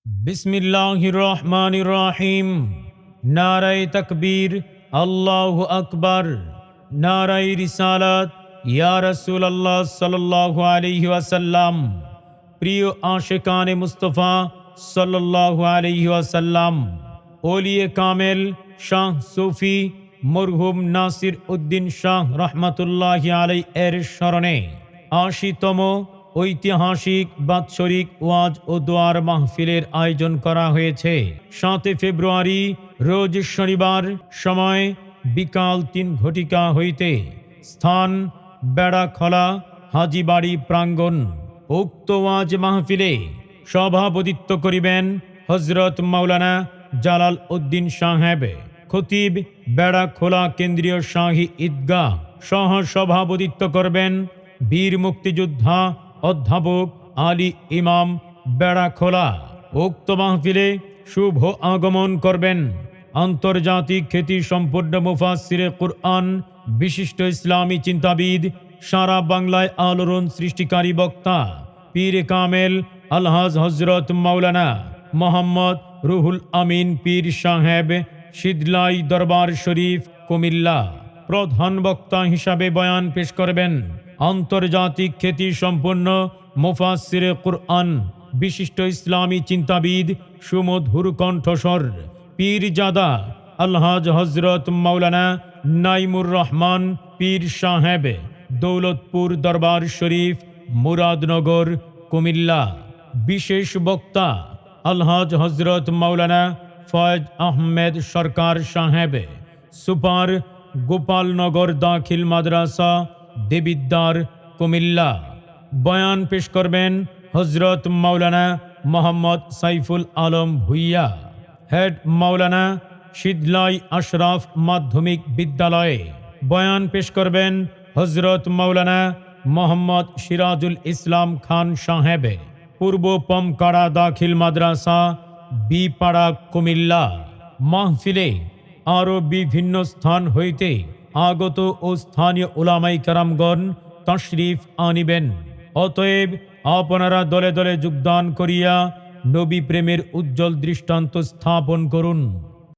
বিসমিল্লাহির রহমানির রহিম। নারায়ে তাকবীর, আল্লাহু আকবার। নারায়ে রিসালাত, ইয়া রাসূলুল্লাহ সাল্লাল্লাহু আলাইহি ওয়াসাল্লাম। প্রিয় আশিকানে মুস্তাফা সাল্লাল্লাহু আলাইহি ওয়াসাল্লাম, ওলিয়ে কামেল শাহ সুফি মরহুম নাসির উদ্দিন শাহ রহমাতুল্লাহি আলাইহি এর স্মরণে ৮০তম ঐতিহাসিক বাৎসরিক ওয়াজ ও দোয়ার মাহফিলের আয়োজন করা হয়েছে। ৭ ফেব্রুয়ারি রোজ শনিবার, সময় বিকাল ৩ ঘটিকা হইতে, স্থান বেড়াখলা হাজীবাড়ি প্রাঙ্গণ। উক্ত ওয়াজ মাহফিলে সভাপতিত্ব করিবেন হজরত মাওলানা জালাল উদ্দিন সাহেব, খতিব বেড়াখোলা কেন্দ্রীয় শাহী ঈদগাহ। সহ সভাপতিত্ব করবেন বীর মুক্তিযোদ্ধা অধ্যাপক আলী ইমাম বেড়াখোলা। উক্ত মাহফিলে শুভ আগমন করবেন আন্তর্জাতিক খ্যাতি সম্পন্ন মুফাসসিরে কুরআন, বিশিষ্ট ইসলামী চিন্তাবিদ, সারা বাংলায় আলোড়ন সৃষ্টিকারী বক্তা পীর কামেল আলহাজ হজরত মাওলানা মোহাম্মদ রুহুল আমিন পীর সাহেব, শীদলাই দরবার শরীফ, কুমিল্লা। প্রধান বক্তা হিসাবে বয়ান পেশ করবেন আন্তর্জাতিক খ্যাতি সম্পন্ন মুফাসসিরে কুরআন, বিশিষ্ট ইসলামী চিন্তাবিদ, সুমধুর কণ্ঠস্বর পীরজাদা আলহাজ হজরত মাওলানা নাইমুর রহমান পীর সাহেব, দৌলতপুর দরবার শরীফ, মুরাদনগর, কুমিল্লা। বিশেষ বক্তা আলহাজ হজরত মাওলানা ফয়েজ আহমেদ সরকার সাহেব, সুপার, গোপালনগর দাখিল মাদ্রাসা, দেবিদ্বার, কুমিল্লা। বয়ান পেশ করবেন হজরত মাওলানা মোহাম্মদ সাইফুল আলম ভুইয়া, হেড মাওলানা শীদলাই আশরাফ মাধ্যমিক বিদ্যালয়ে। বয়ান পেশ করবেন হজরত মাওলানা মোহাম্মদ সিরাজুল ইসলাম খান সাহেব, পূর্ব পমকাড়া দাখিল মাদ্রাসা, বিপাড়া, কুমিল্লা। মাহফিলে আরও বিভিন্ন স্থান হইতে আগত ও স্থানীয় উলামায়ে কেরামগণ তাশরিফ আনিবেন। অতএব আপনারা দলে দলে যোগদান করিয়া নবী প্রেমের উজ্জ্বল দৃষ্টান্ত স্থাপন করুন।